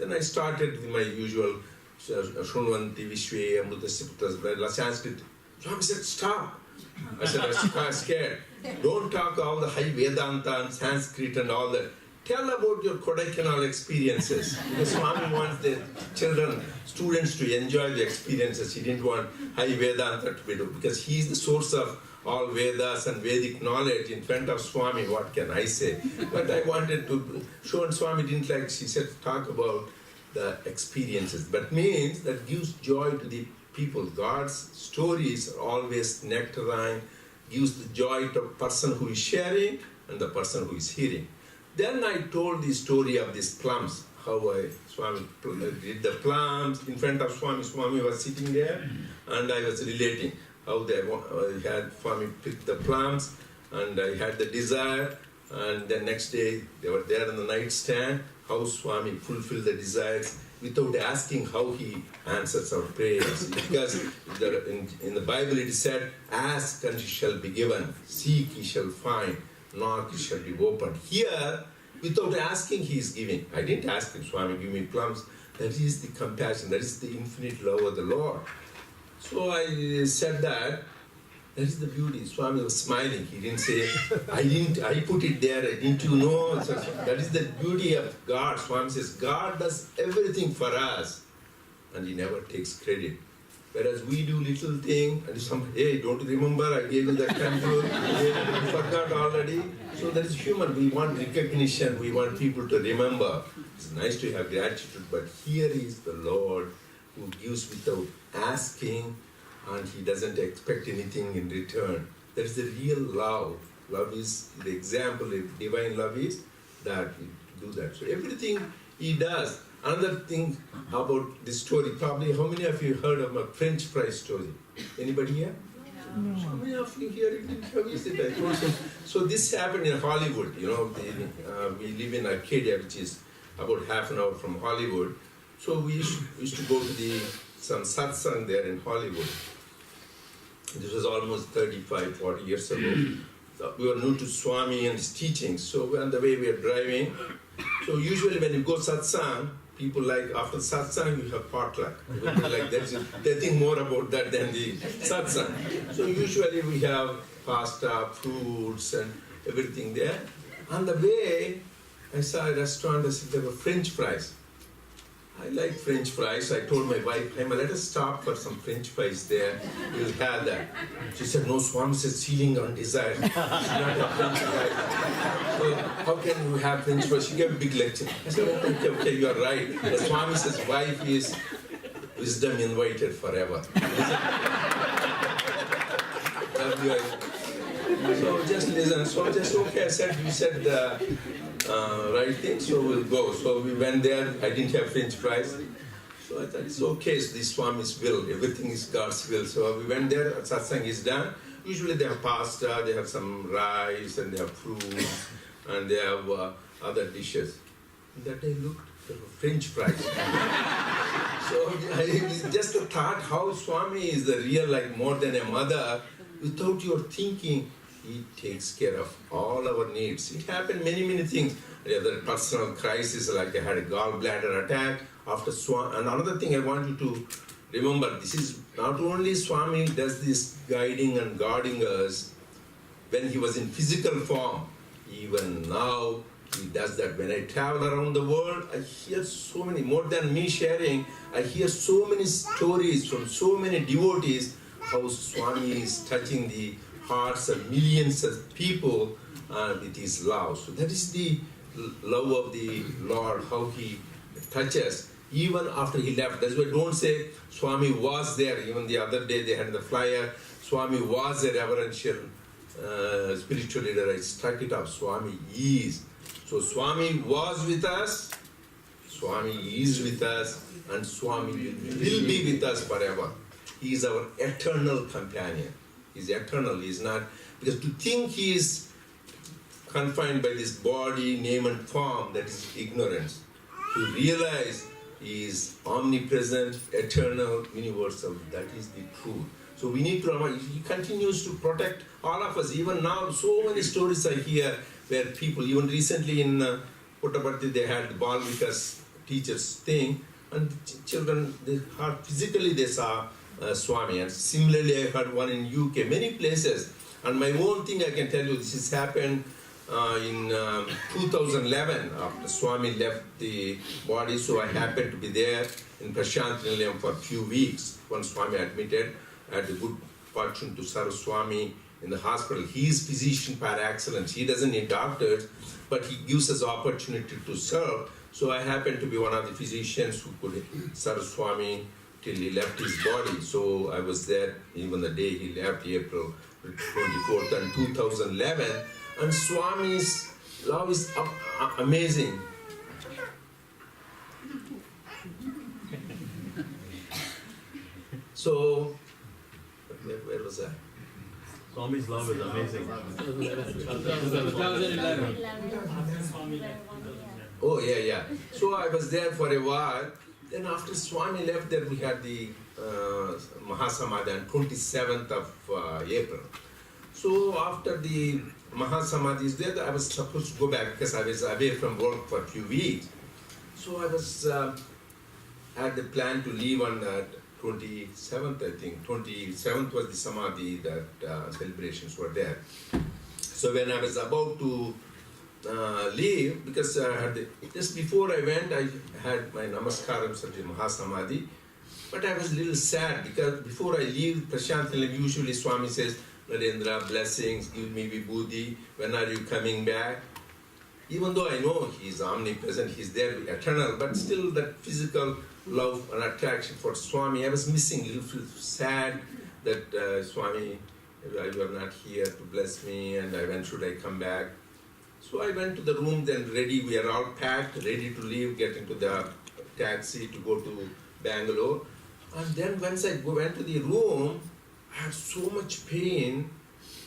Then I started with my usual Shunvanti, Vishwe, Amrutasya, Sanskrit. Swami said, stop. I said, I'm scared. Don't talk all the high Vedanta and Sanskrit and all that. Tell about your Kodaikanal experiences. Because Swami wants the children, students to enjoy the experiences. He didn't want high Vedanta to be done. Because he is the source of all Vedas and Vedic knowledge. In front of Swami, what can I say? But I wanted to show, and Swami didn't like, she said, talk about the experiences. But means that gives joy to the people. God's stories are always nectarine, gives the joy to the person who is sharing and the person who is hearing. Then I told the story of these plums, how Swami did the plums in front of Swami. Swami was sitting there, and I was relating how they had Swami pick the plums, and I had the desire, and the next day they were there on the nightstand, how Swami fulfilled the desires without asking how he answers our prayers. Because in the Bible it is said, ask and it shall be given, seek ye shall find, knock it shall be opened. Here, without asking, he is giving. I didn't ask him, Swami, give me plums. That is the compassion, that is the infinite love of the Lord. So I said that is the beauty. Swami was smiling. He didn't say, I put it there, didn't you know? So that is the beauty of God. Swami says, God does everything for us, and he never takes credit. Whereas we do little thing, and hey, don't you remember, I gave you that temple, you forgot already. So that is human, we want recognition, we want people to remember. It's nice to have gratitude, but here is the Lord who gives without asking, and he doesn't expect anything in return. That is the real love. Love is the example, if divine love is that we do that. So everything he does. Another thing about this story, probably how many of you heard of a French fry story? Anybody here? No. How many of you here didn't have it? So this happened in Hollywood. You know, we live in Arcadia, which is about half an hour from Hollywood. So we used to go to some satsang there in Hollywood. This was almost 35, 40 years ago. So we were new to Swami and his teachings. So on the way we were driving. So usually when you go satsang, people like after satsang you have potluck. Like there's nothing more about that than the satsang. So usually we have pasta, fruits and everything there. On the way, I saw a restaurant, I said there were French fries. I like French fries. I told my wife, let us stop for some French fries there. We'll have that. She said, no, Swami says ceiling on desire. She's not a French fry. So how can you have French fries? She gave a big lecture. I said, okay, you are right. The Swami says wife is wisdom invited forever. So just listen. So just okay, I said, you said the right thing, so we'll go. So we went there, I didn't have French fries. So I thought it's okay, so this Swami's will, everything is God's will. So we went there, satsang is done. Usually they have pasta, they have some rice, and they have fruits, and they have other dishes. And that day looked, there were French fries. So just the thought how Swami is the real, like more than a mother, without your thinking, he takes care of all our needs. It happened many things. The other personal crisis, like I had a gallbladder attack after Swami. And another thing I want you to remember, this is not only Swami does this guiding and guarding us when he was in physical form, even now he does that. When I travel around the world, I hear so many, more than me sharing, I hear so many stories from so many devotees, how Swami is touching the hearts of millions of people with his love. So that is the love of the Lord, how he touches even after he left. That's why don't say Swami was there. Even the other day they had the flyer, Swami was a reverential spiritual leader. I struck it up, Swami is. So Swami was with us, Swami is with us, and Swami will be with us forever. He is our eternal companion. He's eternal, he's not, because to think he is confined by this body, name and form, that is ignorance. To realize he is omnipresent, eternal, universal, that is the truth. So we need to remember, he continues to protect all of us. Even now, so many stories I hear where people, even recently in Puttaparthi, they had Balvikas teacher's thing, and children, they heard physically they saw Swami. And similarly, I heard one in UK, many places. And my own thing I can tell you, this has happened in 2011, after Swami left the body. So I happened to be there in Prashant Nilayam for a few weeks. When Swami admitted, I had the good fortune to serve Swami in the hospital. He is physician par excellence. He doesn't need doctors, but he gives us opportunity to serve. So I happened to be one of the physicians who could serve Swami till he left his body. So I was there even the day he left, April 24th and 2011. And Swami's love is amazing. So, where was I? Swami's love is amazing. 2011. Oh, yeah. So I was there for a while. Then after Swami left, then we had the Mahasamadhi on 27th of April. So after the Mahasamadhi is there, I was supposed to go back because I was away from work for a few weeks. So I was had the plan to leave on 27th, I think. 27th was the Samadhi that celebrations were there. So when I was about to leave, because just before I went, I had my Namaskaram Sajji Mahasamadhi, but I was a little sad because before I leave Prashant Nilayam, usually Swami says, Narendra, blessings, give me vibhuti, when are you coming back? Even though I know he's omnipresent, he's there, eternal, but still that physical love and attraction for Swami, I was missing, a little sad that Swami, you are not here to bless me, and when should I come back? So I went to the room, then ready, we are all packed, ready to leave, get into the taxi to go to Bangalore. And then once I went to the room, I had so much pain,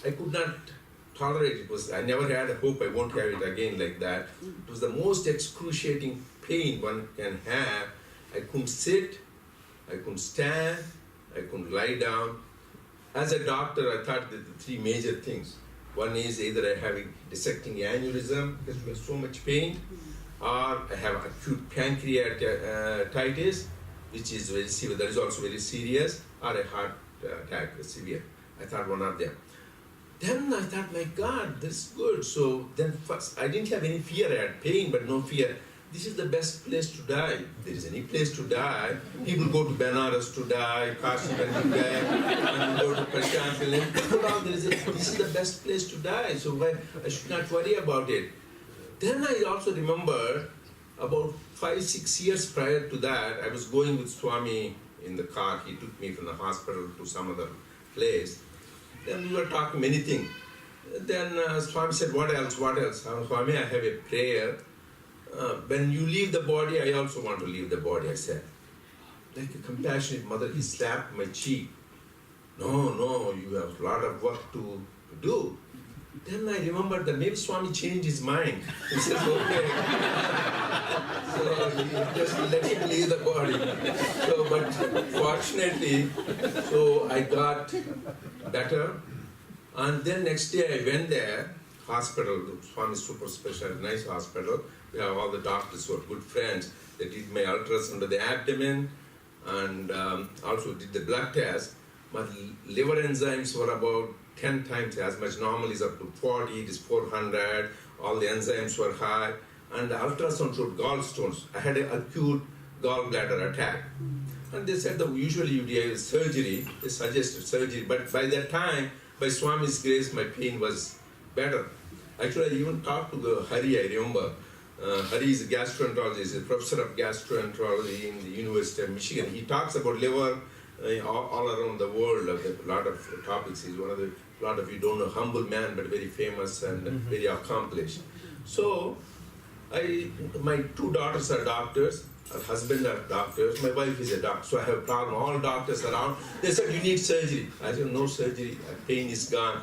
I could not tolerate it. I never had a hope I won't have it again like that. It was the most excruciating pain one can have. I couldn't sit, I couldn't stand, I couldn't lie down. As a doctor, I thought that the three major things. One is either I have a dissecting aneurysm because we have so much pain, or I have acute pancreatitis, which is very severe, that is also very serious, or a heart attack, severe. I thought one of them. Then I thought, my God, this is good. So then first, I didn't have any fear. I had pain, but no fear. This is the best place to die. If there is any place to die, people go to Benares to die, Kashi to die, and go to Prashant Nilayam. This is the best place to die, so I should not worry about it. Then I also remember about 5-6 years prior to that, I was going with Swami in the car. He took me from the hospital to some other place. Then we were talking many things. Then Swami said, what else? Swami, I have a prayer. When you leave the body, I also want to leave the body, I said. Like a compassionate mother, he slapped my cheek. No, you have a lot of work to do. Then I remembered that maybe Swami changed his mind. He said, okay. So he just let him leave the body. So, but fortunately, so I got better. And then next day I went there, hospital, Swami super special, nice hospital. We have all the doctors who are good friends. They did my ultrasound of the abdomen and also did the blood test. My liver enzymes were about 10 times as much. Normal is up to 40, it is 400. All the enzymes were high. And the ultrasound showed gallstones. I had an acute gallbladder attack. And they said that usually you do surgery. They suggested surgery. But by that time, by Swami's grace, my pain was better. Actually, I even talked to Hari, I remember. Hari is a gastroenterologist, a professor of gastroenterology in the University of Michigan. He talks about liver all around the world, a lot of topics. He's one of the, a lot of you don't know, humble man, but very famous and very accomplished. So, my two daughters are doctors, her husband are doctors, my wife is a doctor, so I have a problem, all doctors around. They said, you need surgery. I said, no surgery, pain is gone.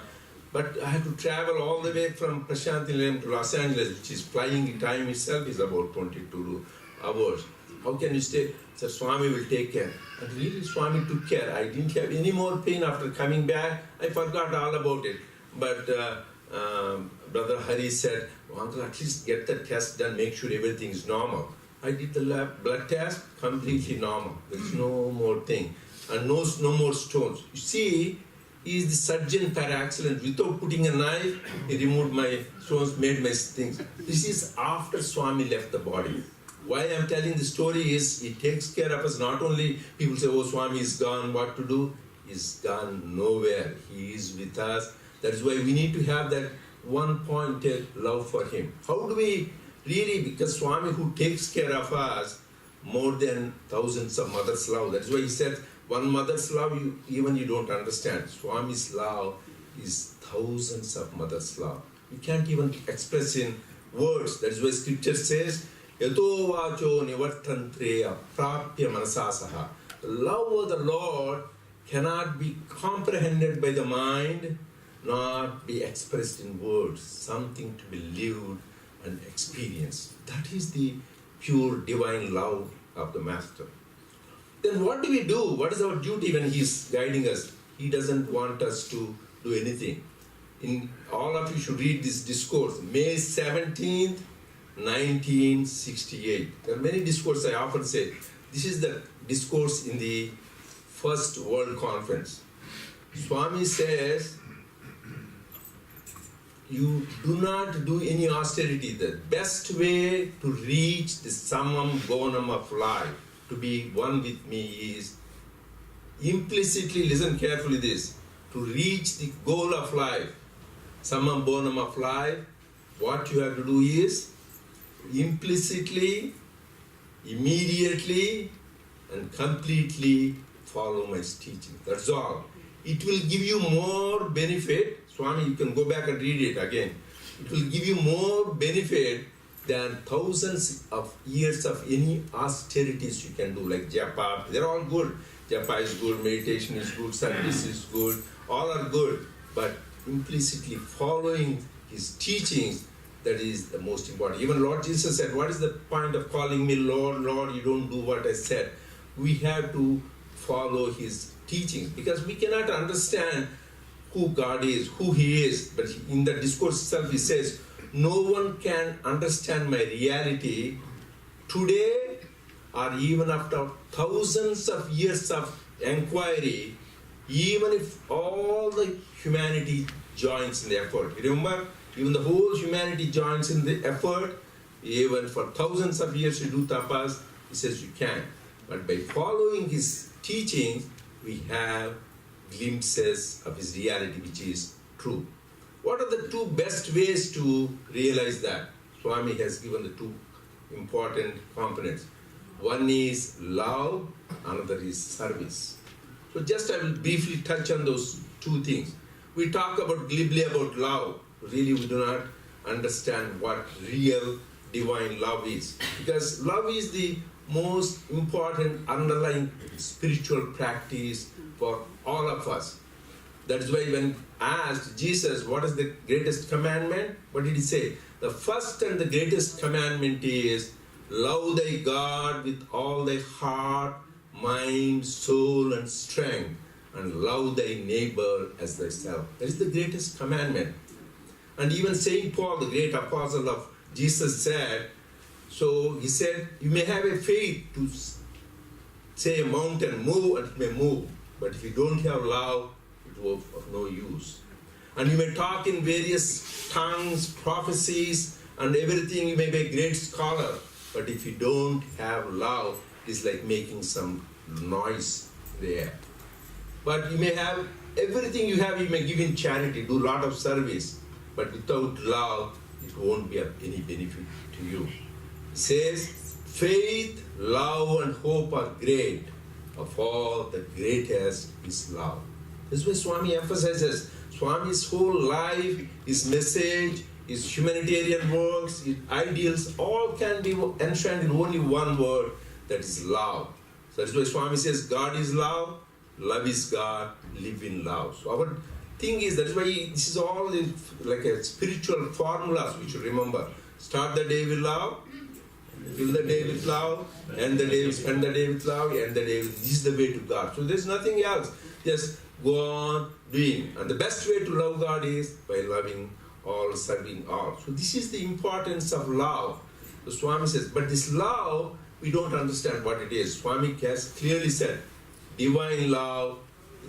But I have to travel all the way from Prashant Nilayam to Los Angeles, which is flying time itself is about 22 hours. How can you stay? So Swami will take care. And really Swami took care. I didn't have any more pain after coming back. I forgot all about it. But Brother Hari said, well, Uncle, at least get the test done, make sure everything is normal. I did the blood test, completely normal. There's no more thing. And no more stones. You see, he is the surgeon par excellence. Without putting a knife, he removed my stones, made my things. This is after Swami left the body. Why I'm telling the story is, he takes care of us. Not only people say, oh, Swami is gone, what to do? He's gone nowhere. He is with us. That is why we need to have that one-pointed love for him. How do we really, because Swami who takes care of us more than thousands of mothers' love. That is why he said, one mother's love, you don't understand. Swami's love is thousands of mothers' love. You can't even express in words. That is why scripture says, Yato vacho nivartantre aprapya manasasaha. The love of the Lord cannot be comprehended by the mind, nor be expressed in words. Something to be lived and experienced. That is the pure divine love of the Master. Then what do we do? What is our duty when he is guiding us? He doesn't want us to do anything. All of you should read this discourse. May 17th, 1968. There are many discourses I often say. This is the discourse in the First World Conference. Swami says, you do not do any austerity. The best way to reach the summum bonum of life, to be one with me, is implicitly, listen carefully this, to reach the goal of life, summum bonum of life, what you have to do is implicitly, immediately, and completely follow my teaching. That's all. It will give you more benefit. Swami, you can go back and read it again. It will give you more benefit than thousands of years of any austerities you can do, like japa. They're all good. Japa is good, meditation is good, service is good, all are good. But implicitly following his teachings, that is the most important. Even Lord Jesus said, what is the point of calling me Lord, Lord, you don't do what I said? We have to follow his teachings, because we cannot understand who God is, who he is. But in the discourse itself, he says, no one can understand my reality today or even after thousands of years of inquiry, even if all the humanity joins in the effort. Remember, even the whole humanity joins in the effort, even for thousands of years you do tapas, he says you can. But by following his teachings, we have glimpses of his reality, which is true. What are the two best ways to realize that? Swami has given the two important components. One is love, another is service. So just I will briefly touch on those two things. We talk about glibly about love. Really we do not understand what real divine love is. Because love is the most important underlying spiritual practice for all of us. That is why when asked Jesus, what is the greatest commandment? What did he say? The first and the greatest commandment is, love thy God with all thy heart, mind, soul, and strength, and love thy neighbor as thyself. That is the greatest commandment. And even Saint Paul, the great apostle of Jesus, said, so he said, you may have a faith to say a mountain, move, and it may move. But if you don't have love, it will be of no use. And you may talk in various tongues, prophecies, and everything. You may be a great scholar. But if you don't have love, it's like making some noise in the air. But you may have everything you have, you may give in charity, do a lot of service. But without love, it won't be of any benefit to you. It says, faith, love, and hope are great. Of all, the greatest is love. This is why Swami emphasizes. Swami's whole life, his message, his humanitarian works, his ideals, all can be enshrined in only one word, that is love. So that's why Swami says, God is love, love is God, live in love. So our thing is, that's why this is all like a spiritual formulas we should remember. Start the day with love, fill the day with love, end the day, spend the day with love, end the day with, this is the way to God. So there's nothing else. Just go on doing. And the best way to love God is by loving all, serving all. So this is the importance of love. So Swami says, but this love, we don't understand what it is. Swami has clearly said, divine love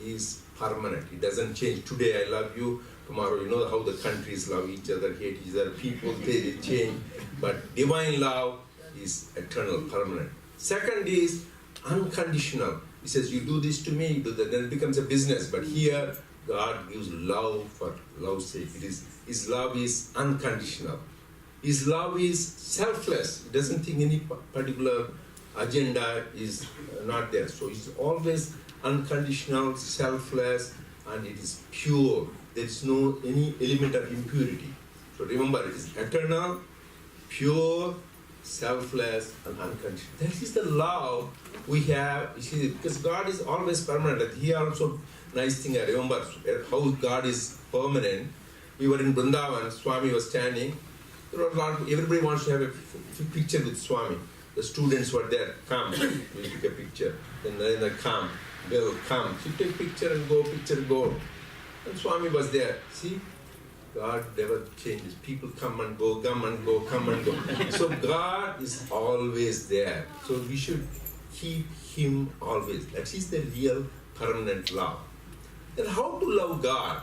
is permanent. It doesn't change. Today I love you, tomorrow, you know how the countries love each other, hate each other, people, they change. But divine love is eternal, permanent. Second is unconditional. He says, you do this to me, you do that, then it becomes a business. But here, God gives love for love's sake. His love is unconditional. His love is selfless. He doesn't think any particular agenda is not there. So it's always unconditional, selfless, and it is pure. There is no any element of impurity. So remember, it is eternal, pure, selfless, and unconditional. That is the love we have. You see, because God is always permanent. Here also, nice thing I remember how God is permanent. We were in Vrindavan, Swami was standing. There were a lot of, everybody wants to have a picture with Swami. The students were there, come, we'll take a picture. Then they come, they'll come. So take picture and go. And Swami was there. See, God never changes. People come and go, come and go, come and go. So God is always there. So we should keep Him always. That is the real permanent love. Then how to love God?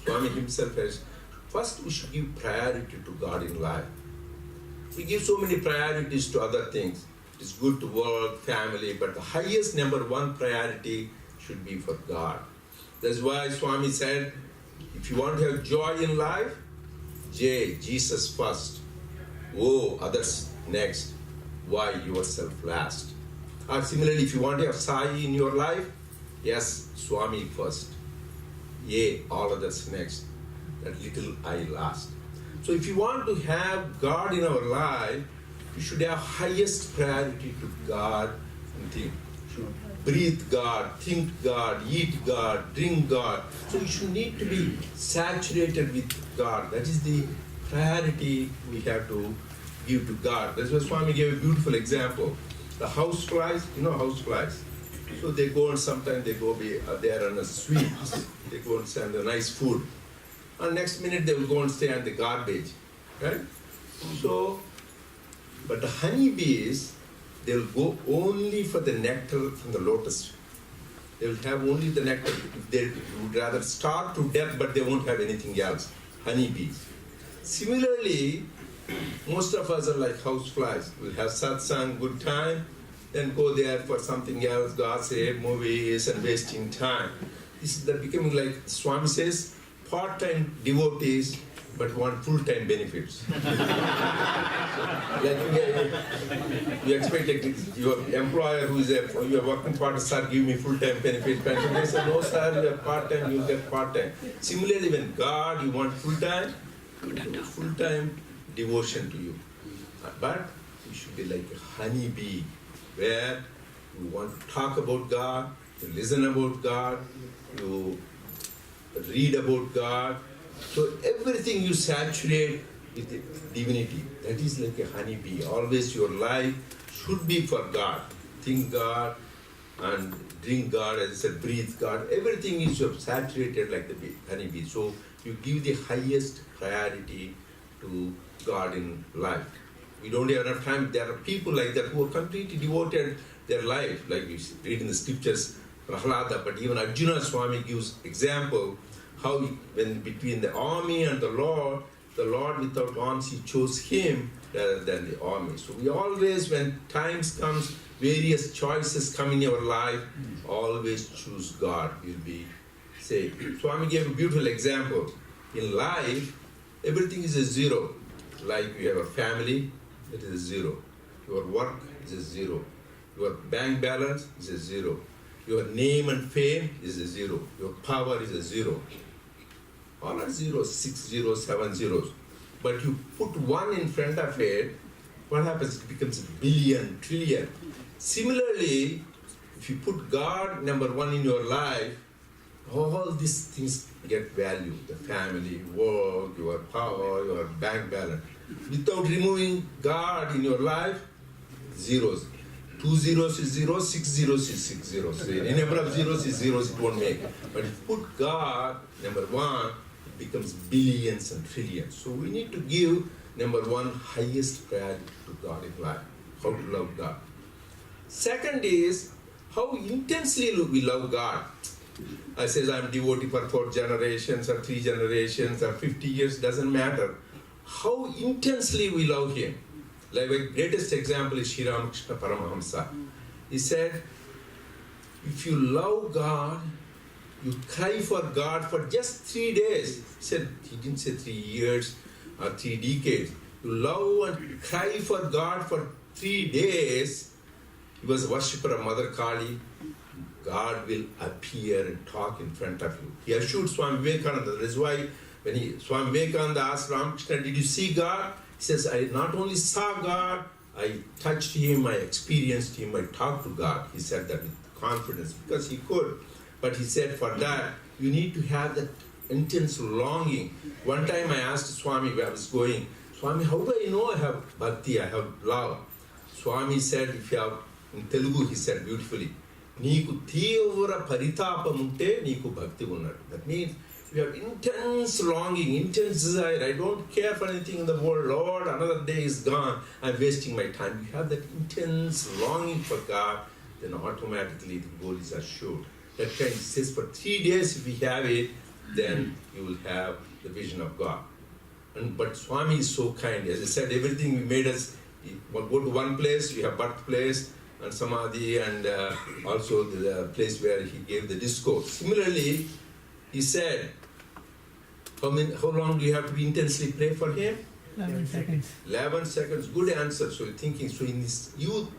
Swami himself has, first we should give priority to God in life. We give so many priorities to other things. It's good to work, family, but the highest number one priority should be for God. That's why Swami said, if you want to have joy in life, Jesus first. Oh, others next. Why yourself last? Or similarly, if you want to have Sai in your life, yes, Swami first. All others next. That little I last. So if you want to have God in our life, you should have highest priority to God and think. You should breathe God, think God, eat God, drink God. So you should need to be saturated with God. That is the priority we have to give to God. That's why Swami gave a beautiful example. The house flies, you know house flies. So they go and sometimes they go there on the sweets. They go and send the nice food. And next minute they will go and stay on the garbage, right? So, but the honeybees, they will go only for the nectar from the lotus. They will have only the nectar. They would rather starve to death, but they won't have anything else. Honeybees. Similarly, most of us are like houseflies. We'll have satsang, good time, then go there for something else, gossip, movies, and wasting time. This is becoming like Swami says, part-time devotees, but want full-time benefits. Like you expect your employer who is you are working part, sir, give me full-time benefits. Pension. They say, no, sir, you are part-time, you get part-time. Similarly, when God, you want full-time devotion to you. But you should be like a honeybee, where you want to talk about God, you listen about God, you read about God. So everything you saturate with divinity. That is like a honeybee. Always your life should be for God. Think God and drink God, as I said, breathe God. Everything is saturated like the honeybee. So you give the highest priority to God in life. We don't have enough time. There are people like that who are completely devoted their life, like we read in the scriptures, Prahlada, but even Arjuna Swami gives example how when between the army and the Lord without arms, he chose him rather than the army. So we always, when times comes, various choices come in your life, always choose God. You'll be saved. Swami gave a beautiful example. In life, everything is a zero. Like you have a family, it is a zero. Your work is a zero. Your bank balance is a zero. Your name and fame is a zero. Your power is a zero. All are zeros, 6 zeros, 7 zeros. But you put one in front of it, what happens? It becomes a billion, trillion. Similarly, if you put God number one in your life, all these things get value. The family, work, your power, your bank balance. Without removing God in your life, zeros. 2 zeros is 0, 6 zeros is 6 zeros. So any number of zeros is zeros, it won't make. But if you put God number one, it becomes billions and trillions. So we need to give number one, highest priority to God in life, how to love God. Second is how intensely we love God. I says I'm devotee for 4 generations or 3 generations or 50 years, doesn't matter. How intensely we love Him. Like the greatest example is Sri Ramakrishna Paramahamsa. He said, if you love God, you cry for God for just 3 days. He didn't say 3 years or 3 decades. You love and cry for God for 3 days. He was a worshipper of Mother Kali. God will appear and talk in front of you. He assured Swami Vivekananda. That is why when Swami Vivekananda asked Ramakrishna, did you see God? He says, I not only saw God, I touched Him, I experienced Him, I talked to God. He said that with confidence because he could. But he said for that, you need to have that intense longing. One time I asked Swami where I was going, Swami, how do I know I have bhakti, I have love? Swami said, if you have, in Telugu he said beautifully, Neeku tevra paritapam unte neeku bhakti unnadu. That means you have intense longing, intense desire. I don't care for anything in the world. Lord, another day is gone. I'm wasting my time. You have that intense longing for God, then automatically the goal is assured. That kind of says for 3 days if we have it, then you will have the vision of God. But Swami is so kind. As I said, everything we made us go to one place, we have birthplace and samadhi and also the place where he gave the discourse. Similarly, he said, how long do you have to be intensely pray for him? 11 seconds. 11 seconds, good answer. So you're thinking, so in this youth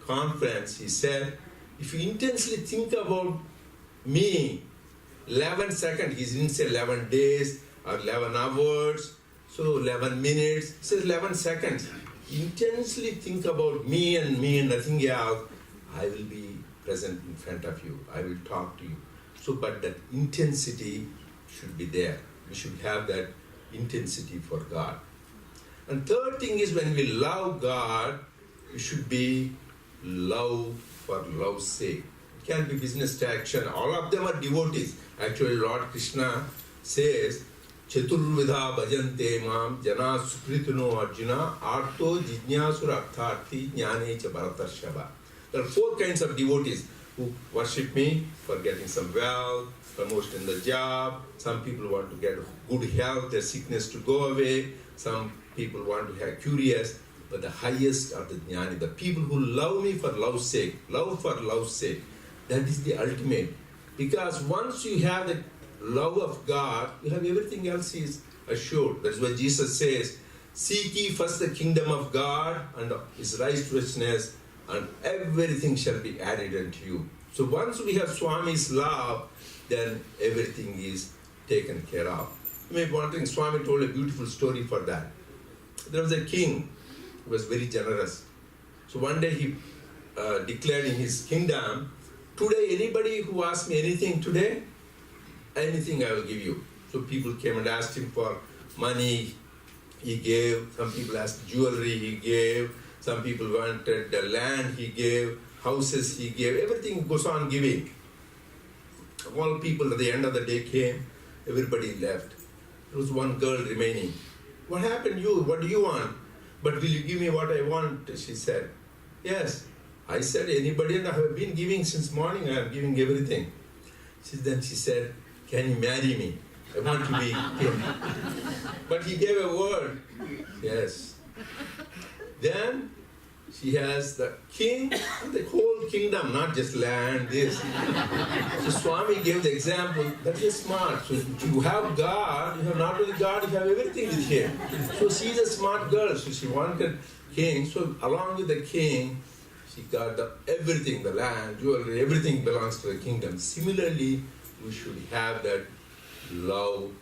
conference, he said, if you intensely think about me, 11 seconds, he didn't say 11 days or 11 hours, so 11 minutes, he says 11 seconds. Intensely think about me and nothing else, I will be present in front of you, I will talk to you. So, but that intensity should be there. We should have that intensity for God. And third thing is when we love God, we should be love for love's sake. It can't be business action. All of them are devotees. Actually, Lord Krishna says, Chaturvidha bhajante mam jana sukrituno arjuna arto jijñasura artharthi jnane cha bharatarshava. There are 4 kinds of devotees who worship me for getting some wealth, promotion in the job. Some people want to get good health, their sickness to go away. Some people want to have curious. But the highest are the jnani, the people who love me for love's sake, love for love's sake. That is the ultimate. Because once you have the love of God, you have everything else is assured. That's why Jesus says, seek ye first the kingdom of God and His righteousness, and everything shall be added unto you. So once we have Swami's love, then everything is taken care of. You may be wondering, Swami told a beautiful story for that. There was a king who was very generous. So one day he declared in his kingdom, today anybody who asks me anything today, anything I will give you. So people came and asked him for money, he gave. Some people asked jewelry, he gave. Some people wanted the land, he gave. Houses, he gave. Everything goes on giving. All people at the end of the day came, everybody left. There was one girl remaining. What happened you? What do you want? But will you give me what I want? She said. Yes. I said, anybody, and I have been giving since morning, I am giving everything. Then she said, can you marry me? I want to be king. But he gave a word. Yes. Then she has the king and the whole kingdom, not just land, this. So Swami gave the example, that is smart. So you have God, you have not only God, you have everything with him. So she's a smart girl, so she wanted king. So along with the king, she got everything, the land, jewelry, everything belongs to the kingdom. Similarly, we should have that love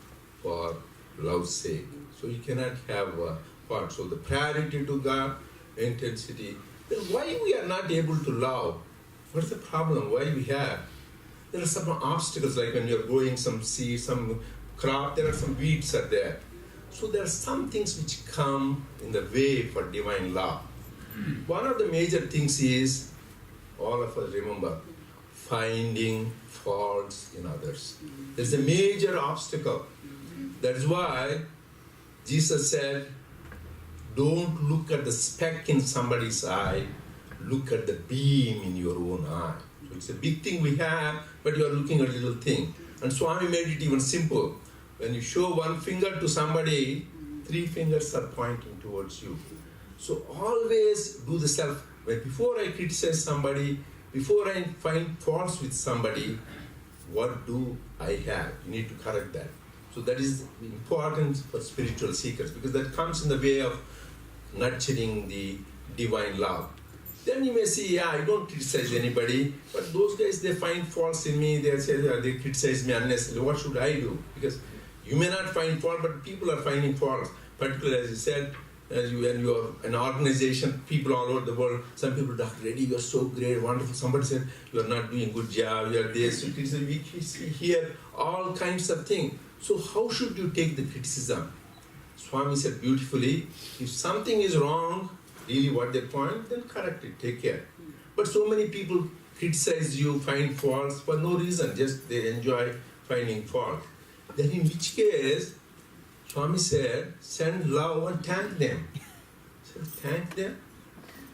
for love's sake. So you cannot have what? So the priority to God, intensity. Then why we are not able to love? What's the problem? Why we have? There are some obstacles, like when you're growing some seed, some crop, there are some weeds are there. So there are some things which come in the way for divine love. One of the major things is, all of us remember, finding faults in others. There's a major obstacle. That's why Jesus said, Don't look at the speck in somebody's eye, look at the beam in your own eye. So it's a big thing we have, but you are looking at a little thing. And Swami made it even simple. When you show one finger to somebody, 3 fingers are pointing towards you. So always do the self. Before I criticize somebody, before I find faults with somebody, what do I have? You need to correct that. So that is important for spiritual seekers, because that comes in the way of nurturing the divine love. Then you may see, yeah, I don't criticize anybody, but those guys, they find faults in me, they say, they criticize me unnecessarily. What should I do? Because you may not find fault, but people are finding faults. Particularly, as you said, when you are an organization, people all over the world, some people, Dr. Reddy, you are so great, wonderful. Somebody said, you are not doing a good job, you are this. So we hear all kinds of things. So how should you take the criticism? Swami said beautifully, if something is wrong, really what they point, then correct it, take care. But so many people criticize you, find faults for no reason, just they enjoy finding fault. Then in which case, Swami said, send love and thank them. So thank them.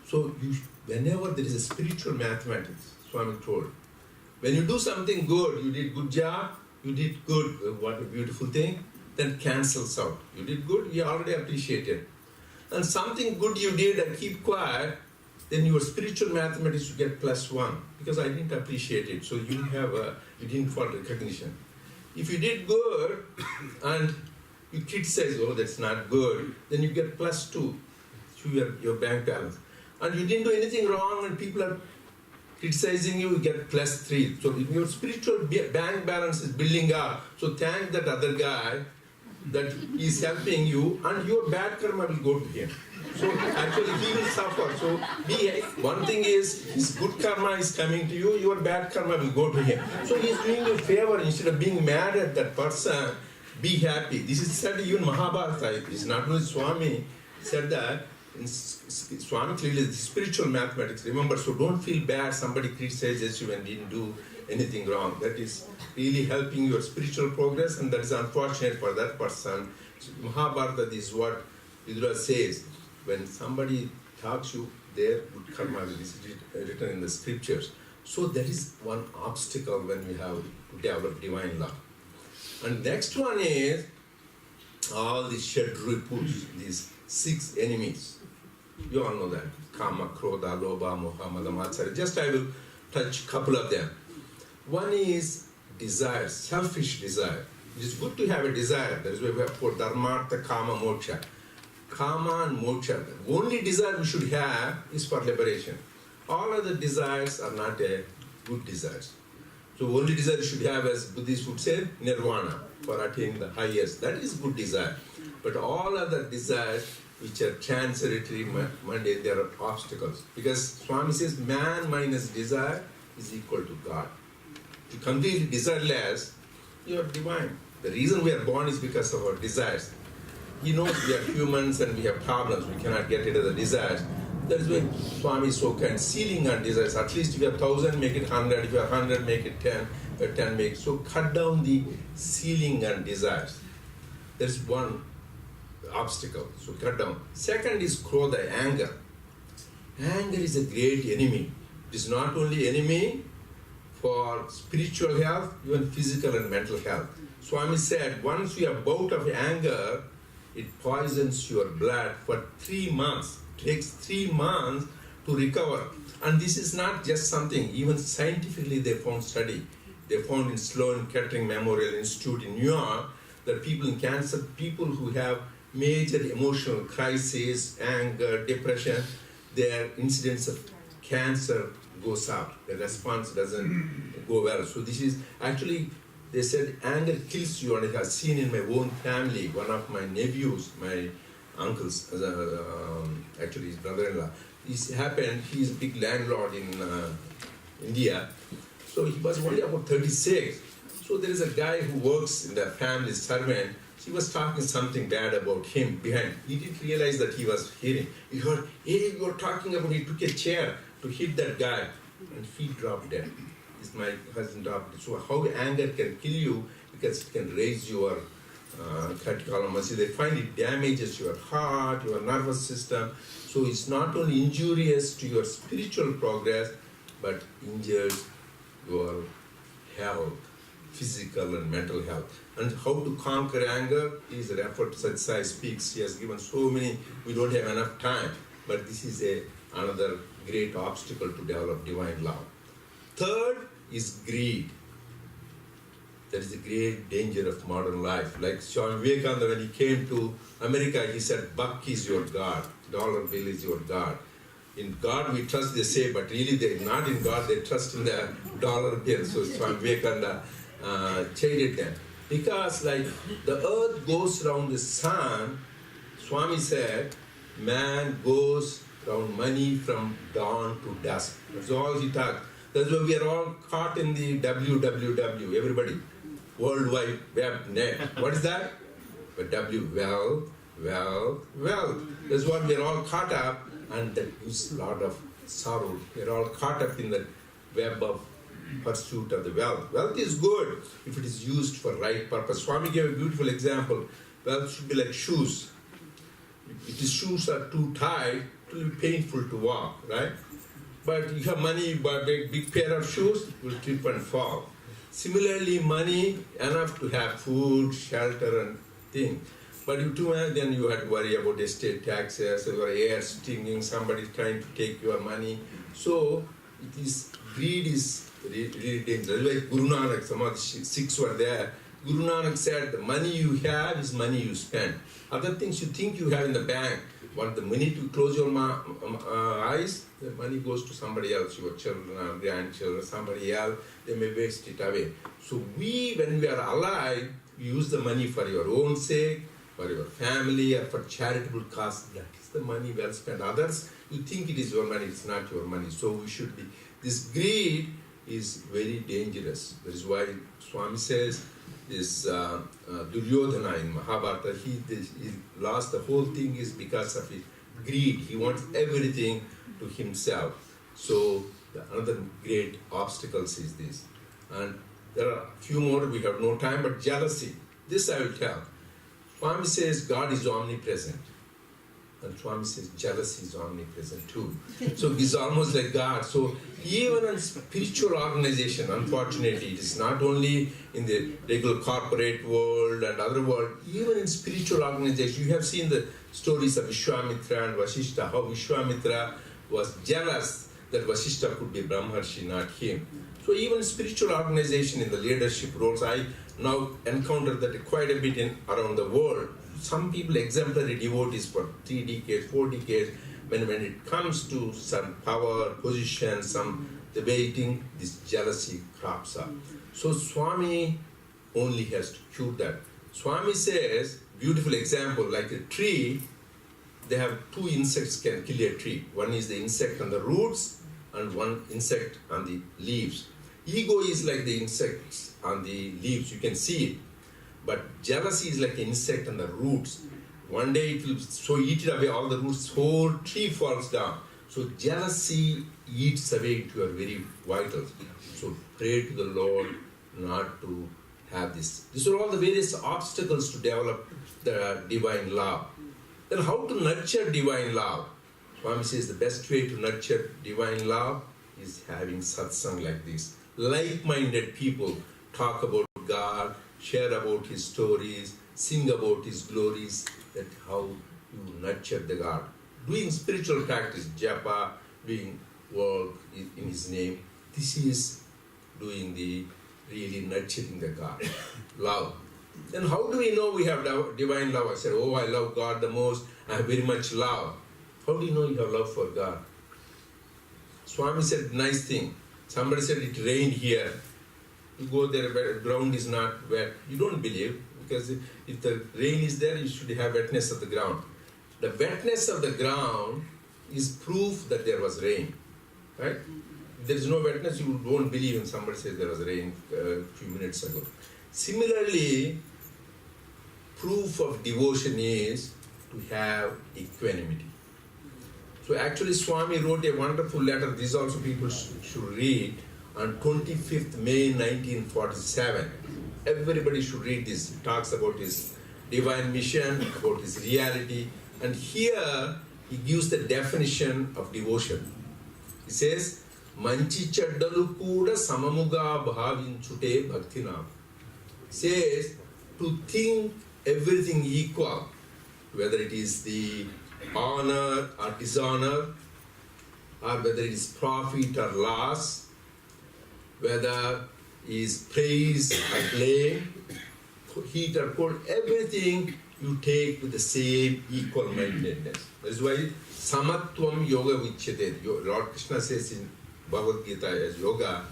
So whenever there is a spiritual mathematics, Swami told, when you do something good, you did good job, you did good, what a beautiful thing, then cancels out. You did good, you already appreciated. And something good you did and keep quiet, then your spiritual mathematics you get +1, because I didn't appreciate it, so you didn't find recognition. If you did good and you criticize, oh, that's not good, then you get +2 to your bank balance. And you didn't do anything wrong and people are criticizing you, you get +3. So your spiritual bank balance is building up. So thank that other guy that is helping you, and your bad karma will go to him. So actually he will suffer. So one thing is, his good karma is coming to you, your bad karma will go to him. So he is doing you a favor. Instead of being mad at that person, be happy. This is said even Mahabharata. It is not only Swami said that. In Swami clearly the spiritual mathematics. Remember, so don't feel bad somebody criticizes you and didn't do anything wrong. That is really helping your spiritual progress, and that is unfortunate for that person. So Mahabharata is what Vidura says. When somebody talks you, their good karma is written in the scriptures. So there is one obstacle when we have to develop divine love. And next one is all these Shadripus, these 6 enemies. You all know that. Kama, Krodha, Lobha, Moha, Mada, Matsarya. Just I will touch a couple of them. One is desire, selfish desire. It is good to have a desire. That is why we have for Dharmartha, Kama, Moksha. Kama and Moksha. The only desire we should have is for liberation. All other desires are not a good desires. So only desire you should have, as Buddhists would say, nirvana, for attaining the highest. That is good desire. But all other desires which are transitory, mundane, there are obstacles. Because Swami says, man minus desire is equal to God. If you completely desireless, you are divine. The reason we are born is because of our desires. He knows we are humans and we have problems. We cannot get rid of the desires. That is why Swami is so kind. Ceiling on desires. At least if you have 1,000, make it 100. If you have 100, make it 10. If you have 10, make it. So cut down the ceiling on desires. There is one obstacle. So cut down. Second is Krodha, anger. Anger is a great enemy. It is not only enemy for spiritual health, even physical and mental health. Swami said, once you have bout of anger, it poisons your blood for 3 months. It takes 3 months to recover. And this is not just something, even scientifically they found study. They found in Sloan Kettering Memorial Institute in New York that people in cancer, people who have major emotional crisis, anger, depression, their incidence of cancer goes up. The response doesn't go well. So this is actually, they said anger kills you, and I have seen in my own family, one of my nephews, my uncle's, actually his brother-in-law, this happened, he's a big landlord in India. So he was only about 36. So there is a guy who works in the family, servant. She was talking something bad about him behind. He didn't realize that he was hearing. He heard, hey, you were talking about, he took a chair to hit that guy, and he dropped dead. My husband dropped it. So how anger can kill you, because it can raise your they find it damages your heart, your nervous system. So it's not only injurious to your spiritual progress, but injures your health, physical and mental health. And how to conquer anger is referred to Satsai Speaks. He has given so many, we don't have enough time. But this is another great obstacle to develop divine love. Third is greed. That is the great danger of modern life. Like Swami Vivekananda, when he came to America, he said, "Buck is your God, dollar bill is your God." In God we trust, they say, but really they're not in God, they trust in the dollar bill. So Swami Vivekananda chided them. Because like the earth goes around the sun, Swami said, man goes around money from dawn to dusk. That's all he talked. That's why we are all caught in the WWW, everybody. World Wide Web Net. What is that? But wealth. That's what we are all caught up, and that gives a lot of sorrow. We are all caught up in the web of pursuit of the wealth. Wealth is good if it is used for right purpose. Swami gave a beautiful example. Wealth should be like shoes. If the shoes are too tight, it will be painful to walk, right? But you have money, you buy a big pair of shoes, you will trip and fall. Similarly, money, enough to have food, shelter and things. But you too much, then you have to worry about estate taxes, your air stinging, somebody trying to take your money. So, greed is really dangerous. Like Guru Nanak, some of the Sikhs were there. Guru Nanak said, the money you have is money you spend. Other things you think you have in the bank, but the minute you close your eyes, the money goes to somebody else, your children or grandchildren, somebody else, they may waste it away. So when we are alive, we use the money for your own sake, for your family, or for charitable cause. That is the money well spent. Others, you think it is your money, it's not your money. So we should be. This greed is very dangerous. That is why Swami says, this Duryodhana in Mahabharata, he lost the whole thing is because of his greed. He wants everything to himself. So another great obstacles is this. And there are a few more, we have no time, but jealousy. This I will tell. Swami says God is omnipresent. And Swami says jealousy is omnipresent too. So he's almost like God. So even in spiritual organization, unfortunately, it is not only in the regular corporate world and other world, even in spiritual organization, you have seen the stories of Vishwamitra and Vasishtha, how Vishwamitra was jealous that Vasishtha could be Brahmarshi, not him. So even spiritual organization in the leadership roles, I now encounter that quite a bit around the world. Some people exemplary devotees for 3 decades, 4 decades, when it comes to some power, position, some debating, this jealousy crops up. So Swami only has to cure that. Swami says, beautiful example, like a tree, they have 2 insects can kill a tree. One is the insect on the roots and one insect on the leaves. Ego is like the insects on the leaves, you can see it. But jealousy is like an insect on the roots. One day it will so eat away all the roots, whole tree falls down. So jealousy eats away into your very vitals. So pray to the Lord not to have this. These are all the various obstacles to develop the divine love. Then how to nurture divine love? Swami says the best way to nurture divine love is having satsang like this. Like-minded people talk about God, share about His stories, sing about His glories, that how you nurture the God. Doing spiritual practice, japa, doing work in His name, this is doing the really nurturing the God. Love. Then how do we know we have divine love? I said, oh, I love God the most, I have very much love. How do you know you have love for God? Swami said, nice thing. Somebody said it rained here. You go there where the ground is not wet. You don't believe, because if the rain is there, you should have wetness of the ground. The wetness of the ground is proof that there was rain. Right? If there is no wetness, you won't believe when somebody says there was rain a few minutes ago. Similarly, proof of devotion is to have equanimity. So actually Swami wrote a wonderful letter, these also people should read, on 25th May 1947. Everybody should read this. It talks about his divine mission, about his reality. And here he gives the definition of devotion. He says, Manchi chaddalu kuda samamuga bhavinchute bhaktinam. He says, to think everything equal, whether it is the honor or dishonor, or whether it is profit or loss, whether it is praise or blame, heat or cold, everything you take with the same equal mindedness. That's why samatvam yoga vichyate. Lord Krishna says in Bhagavad Gita as yoga,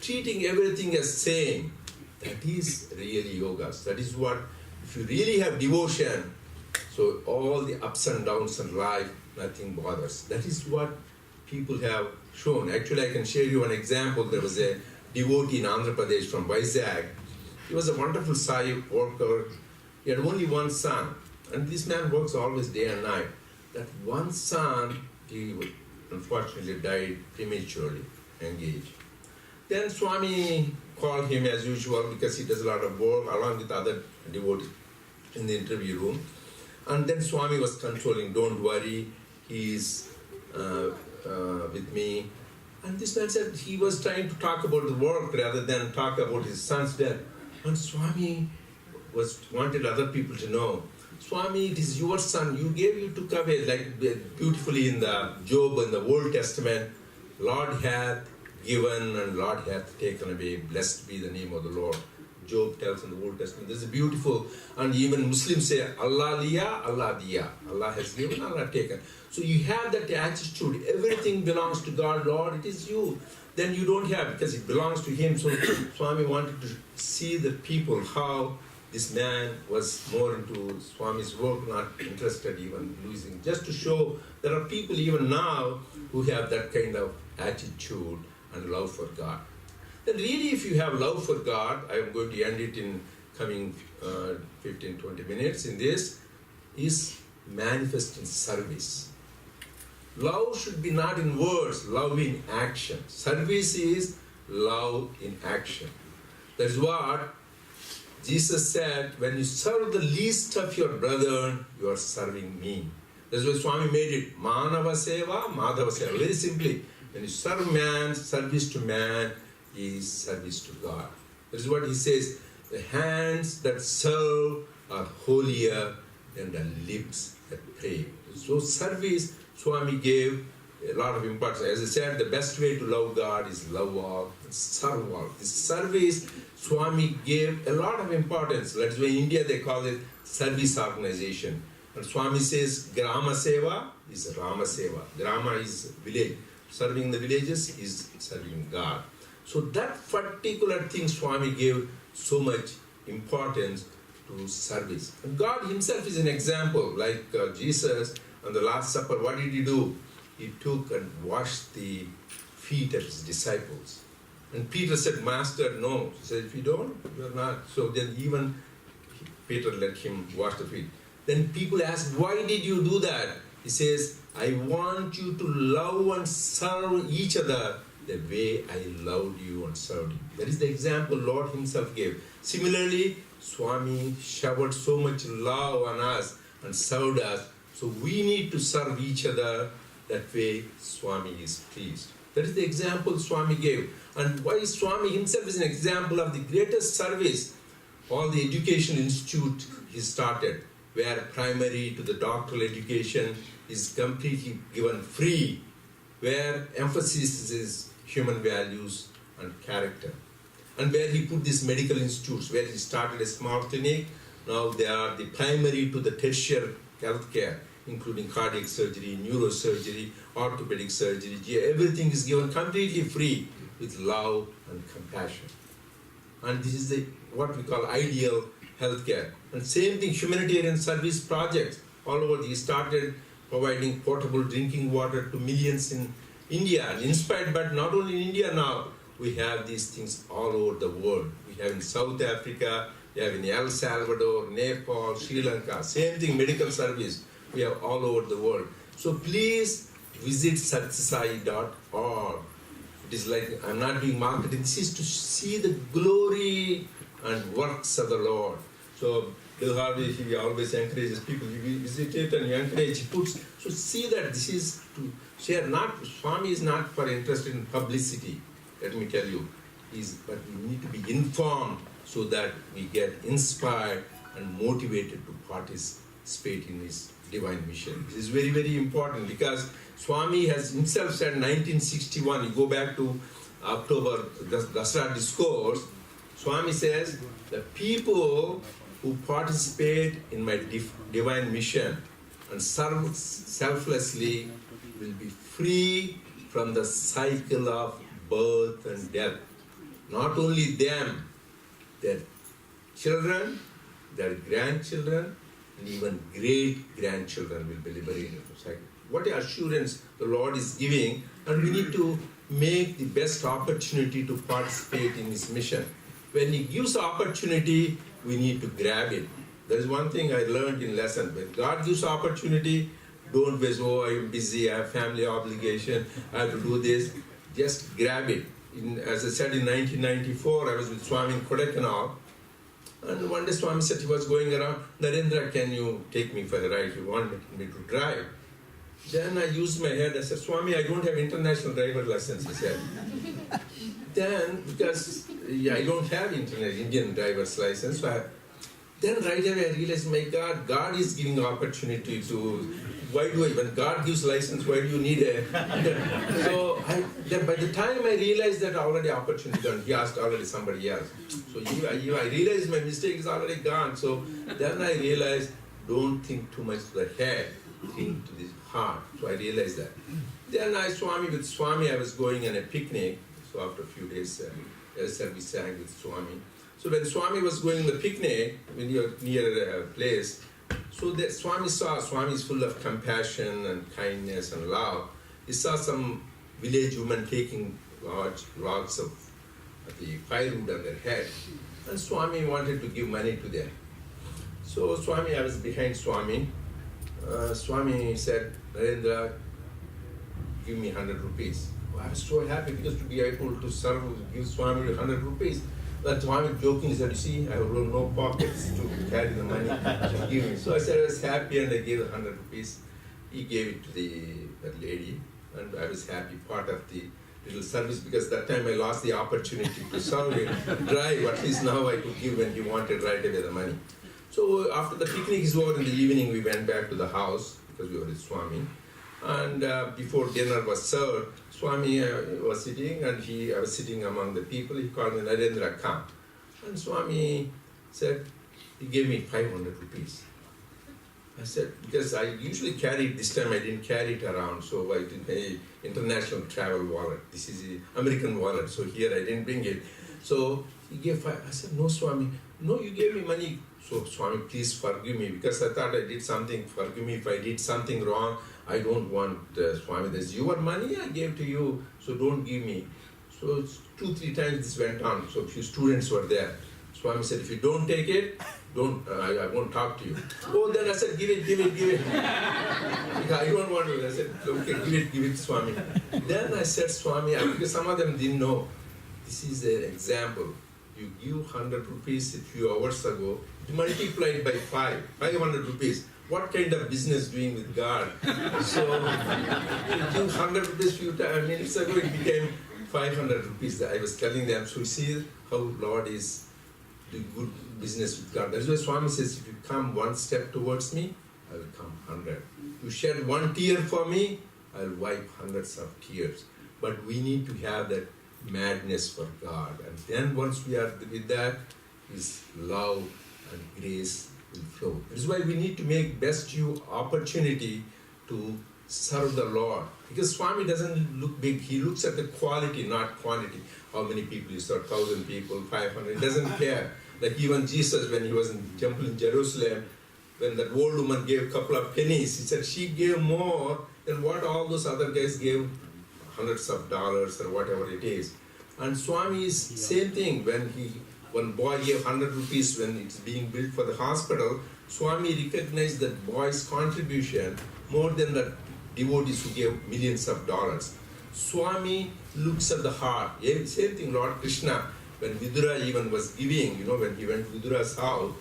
treating everything as same. That is really yoga. That is what, if you really have devotion, so all the ups and downs in life, nothing bothers. That is what people have shown. Actually, I can share you an example. There was a devotee in Andhra Pradesh from Vizag. He was a wonderful Sai worker. He had only one son. And this man works always day and night. That one son, he unfortunately died prematurely, engaged. Then Swami called him as usual because he does a lot of work along with other devotees in the interview room. And then Swami was consoling, don't worry, he is with me. And this man said he was trying to talk about the work rather than talk about his son's death. And Swami wanted other people to know, Swami, it is your son, you took away, like beautifully in the Job in the Old Testament, Lord hath given and Lord hath taken away, blessed be the name of the Lord. Job tells in the Old Testament. This is beautiful. And even Muslims say, Allah liya, Allah diya. Allah has given, Allah taken. So you have that attitude. Everything belongs to God, Lord, it is you. Then you don't have, because it belongs to Him. So Swami wanted to see the people, how this man was more into Swami's work, not interested even losing. Just to show there are people even now who have that kind of attitude and love for God. Then really if you have love for God, I am going to end it in coming 15-20 minutes in this, is manifest in service. Love should be not in words, love in action. Service is love in action. That is what Jesus said, when you serve the least of your brethren, you are serving me. That's why Swami made it Manava Seva, Madhava Seva. Very simply, when you serve man, service to man is service to God. That is what he says, the hands that serve are holier than the lips that pray. So service, Swami gave a lot of importance. As I said, the best way to love God is love all and serve all. This service, Swami gave a lot of importance. That's why in India they call it service organization. And Swami says Grama Seva is Rama Seva. Grama is village. Serving the villages is serving God. So that particular thing Swami gave so much importance to service. And God Himself is an example, like Jesus on the Last Supper, what did He do? He took and washed the feet of His disciples. And Peter said, Master, no. He said, if you don't, you are not. So then even Peter let him wash the feet. Then people asked, why did you do that? He says, I want you to love and serve each other the way I loved you and served you. That is the example Lord Himself gave. Similarly, Swami showered so much love on us and served us. So we need to serve each other that way Swami is pleased. That is the example Swami gave. And why Swami Himself is an example of the greatest service. All the education institute He started, where primary to the doctoral education is completely given free, where emphasis is human values and character. And where He put these medical institutes, where He started a small clinic, now they are the primary to the tertiary healthcare, including cardiac surgery, neurosurgery, orthopedic surgery, everything is given completely free with love and compassion. And this is what we call ideal healthcare. And same thing, humanitarian service projects all over. He started providing potable drinking water to millions in India, and inspired, but not only in India now, we have these things all over the world. We have in South Africa, we have in El Salvador, Nepal, Sri Lanka, same thing, medical service, we have all over the world. So please visit satsai.org. It is like, I'm not doing marketing, this is to see the glory and works of the Lord. So Bill Harvey, he always encourages people. You visit it and you encourage. He puts, so see that this is to share. Not Swami is not for interested in publicity. Let me tell you, but we need to be informed so that we get inspired and motivated to participate in his divine mission. This is very, very important because Swami has himself said 1961, you go back to October, the Dasara discourse, Swami says, the people who participate in my divine mission and serve selflessly will be free from the cycle of birth and death. Not only them, their children, their grandchildren, and even great-grandchildren will be liberated from cycle. What assurance the Lord is giving, and we need to make the best opportunity to participate in His mission. When He gives opportunity, we need to grab it. There is one thing I learned in lesson. When God gives opportunity, don't waste, oh, I'm busy, I have family obligation, I have to do this. Just grab it. As I said, in 1994, I was with Swami in Kodaikanal. And one day Swami said he was going around, Narendra, can you take me for a ride? You want me to drive? Then I used my head. I said, Swami, I don't have international driver license, he said. Then, because I don't have Indian driver's license, so then right away I realized, my God, God is giving opportunity to, when God gives license, why do you need a, so then by the time I realized that already opportunity gone, he asked already somebody else. So I realized my mistake is already gone. So then I realized, don't think too much to the head, think to the heart. So I realized that. Then with Swami, I was going on a picnic. So after a few days, we sang with Swami. So when Swami was going on the picnic, when you're near a place, so that Swami is full of compassion and kindness and love. He saw some village women taking large logs of the firewood on their head. And Swami wanted to give money to them. So I was behind Swami. Swami said, Narendra, give me 100 rupees. I was so happy because to be able to serve, give Swami 100 rupees. That Swami jokingly said, you see, I have no pockets to carry the money to give me. So I said I was happy and I gave 100 rupees. He gave it to that lady and I was happy, part of the little service, because that time I lost the opportunity to serve him, drive. At least now I could give when he wanted right away the money. So after the picnic is over in the evening, we went back to the house because we were with Swami. And before dinner was served, Swami was sitting and I was sitting among the people. He called me, Narendra, come. And Swami said, he gave me 500 rupees. I said, because I usually carry it, this time I didn't carry it around, so I didn't pay international travel wallet. This is an American wallet, so here I didn't bring it. So he gave 5. I said, no, Swami, no, you gave me money. So Swami, please forgive me, because I thought I did something, forgive me if I did something wrong. I don't want, Swami, this is your money I gave to you, so don't give me. So 2-3 times this went on, so a few students were there. Swami said, if you don't take it, I won't talk to you. Oh, then I said, give it. I don't want to. I said, okay, give it, Swami. Then I said, Swami, because some of them didn't know, this is an example. You give 100 rupees a few hours ago, you multiply it by 500 rupees. What kind of business doing with God? So, you give 100 rupees few minutes ago, it became 500 rupees. I was telling them, so you see how Lord is doing good business with God. That's why Swami says, if you come one step towards me, I will come 100. You shed one tear for me, I will wipe hundreds of tears. But we need to have that madness for God. And then once we are with that, His love and grace will flow. That is why we need to make best use opportunity to serve the Lord. Because Swami doesn't look big, he looks at the quality, not quantity. How many people you saw, 1,000 people, 500, he doesn't care. Like even Jesus, when he was in the temple in Jerusalem, when that old woman gave a couple of pennies, he said she gave more than what all those other guys gave, hundreds of dollars or whatever it is. And Swami is same thing. When one boy gave 100 rupees when it's being built for the hospital, Swami recognized that boy's contribution more than the devotees who gave millions of dollars. Swami looks at the heart. Yeah, same thing, Lord Krishna, when Vidura even was giving, when he went to Vidura's house,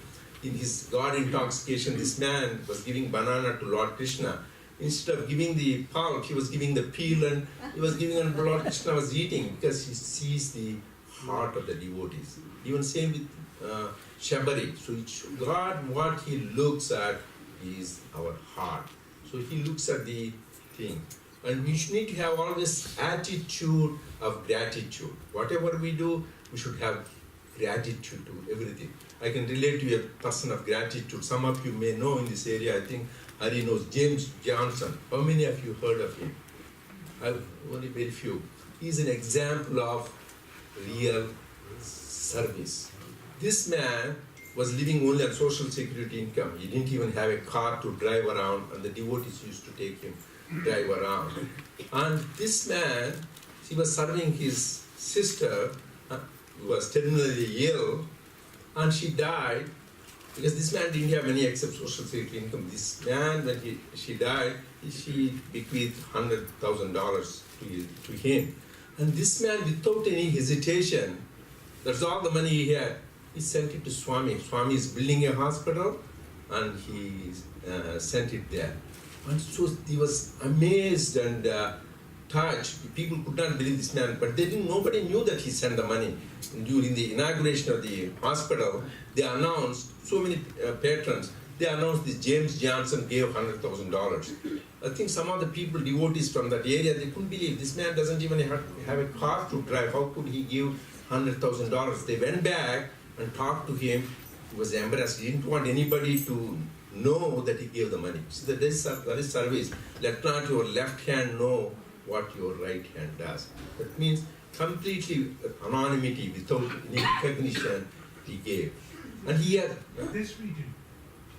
in his God intoxication, this man was giving banana to Lord Krishna. Instead of giving the pulp, he was giving the peel, and he was giving, and Lord Krishna was eating, because he sees the heart of the devotees. Even same with Shabari. So God, what he looks at is our heart. So he looks at the thing. And we should need to have always attitude of gratitude. Whatever we do, we should have gratitude to everything. I can relate to a person of gratitude. Some of you may know in this area, I think Hari knows James Johnson. How many of you heard of him? Only very few. He is an example of real service. This man was living only on social security income. He didn't even have a car to drive around, and the devotees used to take him drive around. And this man, he was serving his sister, who was terminally ill, and she died because this man didn't have any except social security income. This man, when she died, she bequeathed $100,000 to him. And this man, without any hesitation, that's all the money he had, he sent it to Swami. Swami is building a hospital, and he sent it there. And so he was amazed and touched. People could not believe this man, but nobody knew that he sent the money. During the inauguration of the hospital, they announced, so many patrons, they announced this James Johnson gave $100,000. I think some of the people, devotees from that area, they couldn't believe this man doesn't even have a car to drive. How could he give $100,000? They went back and talked to him. He was embarrassed. He didn't want anybody to know that he gave the money. So that is service. Let not your left hand know what your right hand does. That means completely anonymity, without any recognition, he gave. And he had... This region,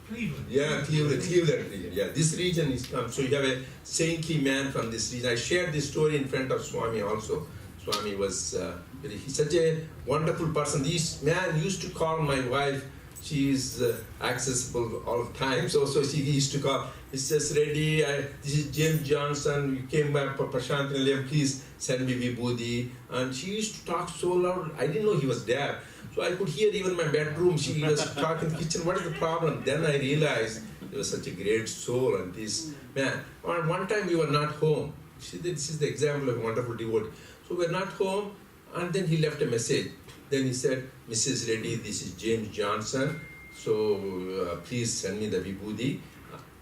Cleveland. Yeah, Cleveland region. Yeah, this region is come. So you have a saintly man from this region. I shared this story in front of Swami also. Swami was he's such a wonderful person. This man used to call my wife. She is accessible all the time. So he used to call. He says, Reddy, this is James Johnson. You came back for Prashant Nilayam. Please send me vibhuti. And she used to talk so loud. I didn't know he was there. So I could hear even in my bedroom. She was talking in the kitchen. What is the problem? Then I realized he was such a great soul. And this man. One time we were not home. This is the example of a wonderful devotee. So we were not home. And then he left a message. Then he said, Mrs. Reddy, this is James Johnson, so please send me the vibhuti.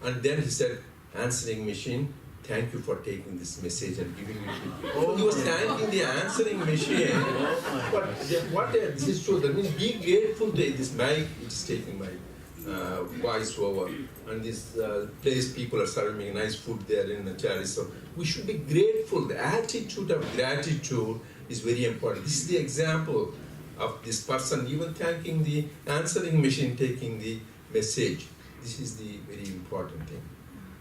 And then he said, answering machine, thank you for taking this message and giving me vibhuti. Oh, he was thanking the answering machine. But this is true. That means be grateful to this mic, which is taking my voice over. And this place, people are serving nice food there in the charity. So we should be grateful. The attitude of gratitude is very important. This is the example of this person even thanking the answering machine, taking the message. This is the very important thing.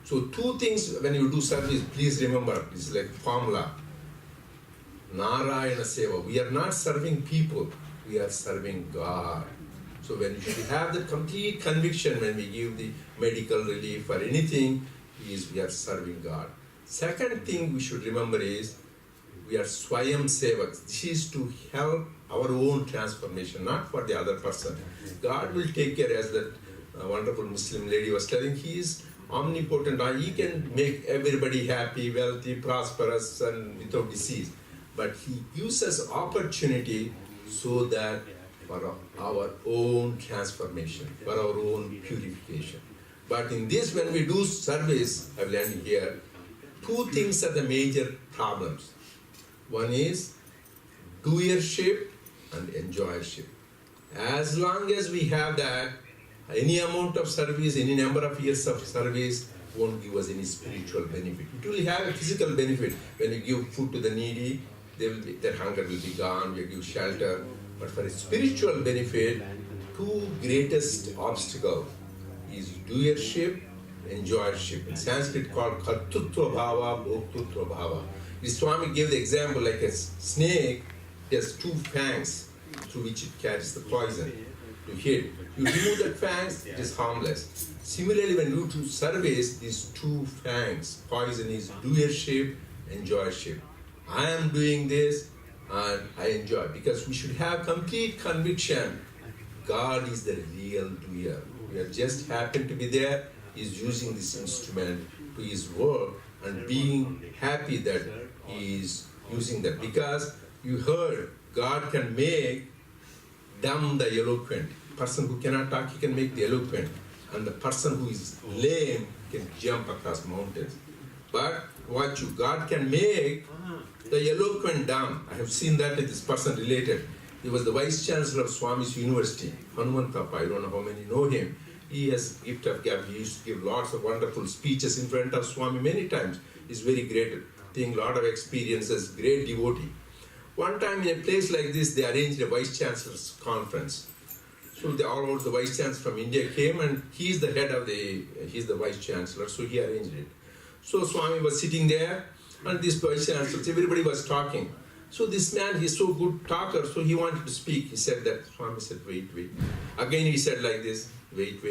So two things when you do service, please remember, it's like formula. Narayana Seva. We are not serving people, we are serving God. So when you should have the complete conviction when we give the medical relief or anything, is we are serving God. Second thing we should remember is we are Swayam Sevaks. This is to help our own transformation, not for the other person. God will take care, as that wonderful Muslim lady was telling. He is omnipotent. He can make everybody happy, wealthy, prosperous, and without disease. But He gives us opportunity so that for our own transformation, for our own purification. But in this, when we do service, I've learned here, two things are the major problems. One is doership and enjoyership. As long as we have that, any amount of service, any number of years of service won't give us any spiritual benefit. It will have a physical benefit. When you give food to the needy, their hunger will be gone, you give shelter. But for a spiritual benefit, two greatest obstacles is doership, enjoyership. In Sanskrit called kartutva bhava, bhoktutva bhava. The Swami gave the example like a snake has two fangs through which it carries the poison to hit. You remove the fangs, it is harmless. Similarly, when you do service, these two fangs, poison is doership, enjoyership. I am doing this and I enjoy, because we should have complete conviction God is the real doer. We are just happen to be there. He's using this instrument to his work and being happy that he is using that. Because you heard God can make dumb the eloquent. Person who cannot talk, he can make the eloquent. And the person who is lame can jump across mountains. But what you, God can make the eloquent dumb. I have seen that with this person related. He was the vice chancellor of Swami's University, Hanumantappa. I don't know how many know him. He has gift of gab. He used to give lots of wonderful speeches in front of Swami many times. He's very great thing, lot of experiences, great devotee. One time in a place like this, they arranged a vice chancellor's conference. So all over the vice chancellor from India came, and he's the head of he's the vice chancellor, so he arranged it. So Swami was sitting there, and this vice chancellor, everybody was talking. So this man, he's so good talker, so he wanted to speak. He said that, Swami said, wait. Again he said like this, wait.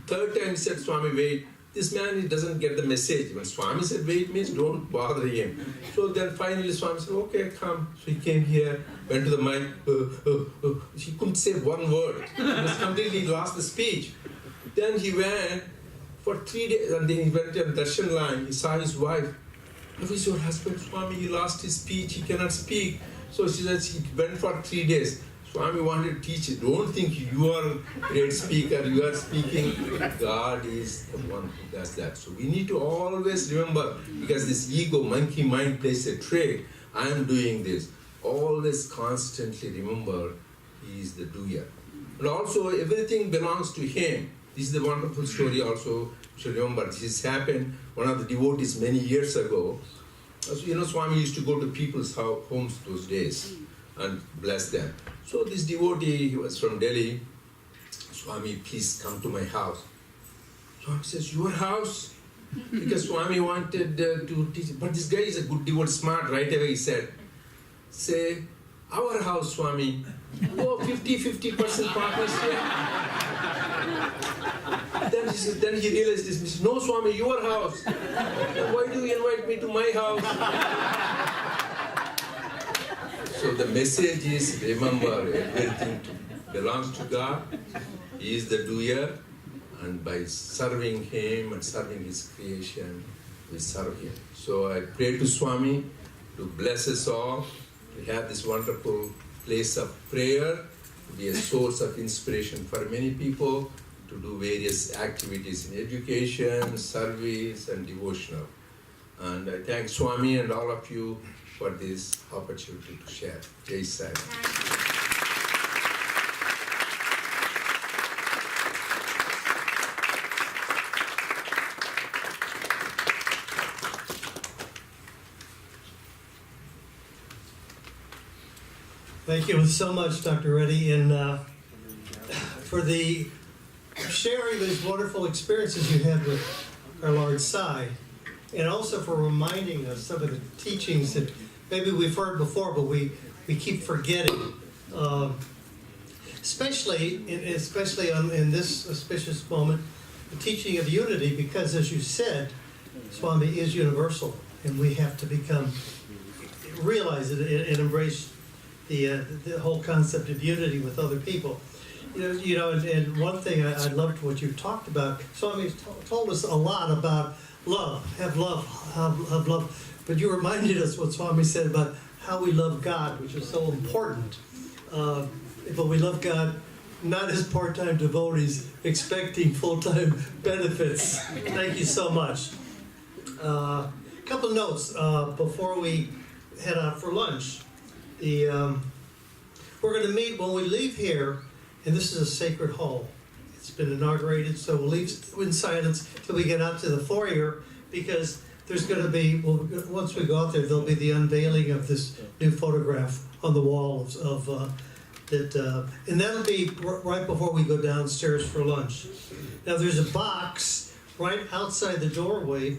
Third time he said, Swami, wait. This man, he doesn't get the message. When Swami said wait means don't bother him. So then finally Swami said, okay, come. So he came here, went to the mic. He couldn't say one word. He was completely lost the speech. Then he went for 3 days, and then he went to the darshan line. He saw his wife. How is your husband, Swami? He lost his speech. He cannot speak. So she said he went for 3 days. Swami wanted to teach it. Don't think you are a great speaker, you are speaking. God is the one who does that. So we need to always remember, because this ego, monkey mind plays a trick. I am doing this. Always constantly remember, he is the doer. And also everything belongs to him. This is the wonderful story also. You should remember, this happened, one of the devotees many years ago. So, Swami used to go to people's homes those days and bless them. So this devotee, he was from Delhi. Swami, please come to my house. Swami says, your house? Because Swami wanted to teach. But this guy is a good devotee, smart. Right away he said, say, our house, Swami. Oh, 50% partnership. Then he realized this. He said, no, Swami, your house. Why do you invite me to my house? So the message is, remember, everything belongs to God. He is the doer, and by serving Him and serving His creation, we serve Him. So I pray to Swami to bless us all, to have this wonderful place of prayer, to be a source of inspiration for many people, to do various activities in education, service, and devotional. And I thank Swami and all of you for this opportunity to share. Jai Sai. Thank you so much, Dr. Reddy, and for the sharing these wonderful experiences you had with our Lord Sai, and also for reminding us some of the teachings that maybe we've heard before, but we keep forgetting. Especially in this auspicious moment, the teaching of unity, because as you said, Swami is universal, and we have to realize it and embrace the whole concept of unity with other people. And one thing I loved what you talked about. Swami told us a lot about love, have love. But you reminded us what Swami said about how we love God, which is so important. But we love God not as part-time devotees expecting full-time benefits. Thank you so much. A couple notes before we head out for lunch. We're going to meet when we leave here, and this is a sacred hall. It's been inaugurated, so we'll leave in silence till we get out to the foyer, because there's going to be, once we go out there, there'll be the unveiling of this new photograph on the wall and that'll be right before we go downstairs for lunch. Now there's a box right outside the doorway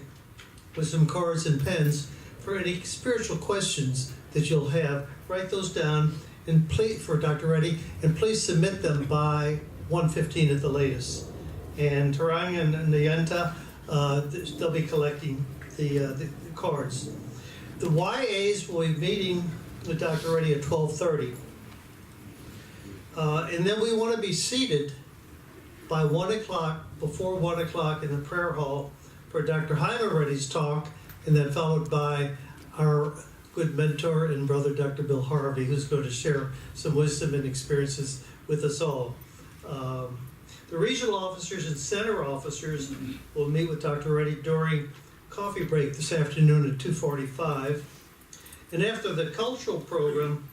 with some cards and pens for any spiritual questions that you'll have. Write those down and please, for Dr. Reddy, and please submit them by 1:15 at the latest. And Tarang and Nayanta, they'll be collecting the cards. The YAs will be meeting with Dr. Reddy at 12:30. And then we want to be seated by 1 o'clock, before 1 o'clock in the prayer hall for Dr. Hyman Reddy's talk, and then followed by our good mentor and brother, Dr. Bill Harvey, who's going to share some wisdom and experiences with us all. The regional officers and center officers will meet with Dr. Reddy during coffee break this afternoon at 2:45. And after the cultural program,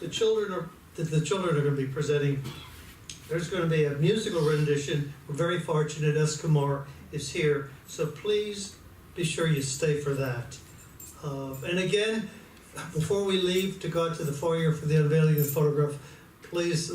the children are going to be presenting. There's going to be a musical rendition. We're very fortunate Escamar is here, so please be sure you stay for that. And again, before we leave to go out to the foyer for the unveiling of the photograph, please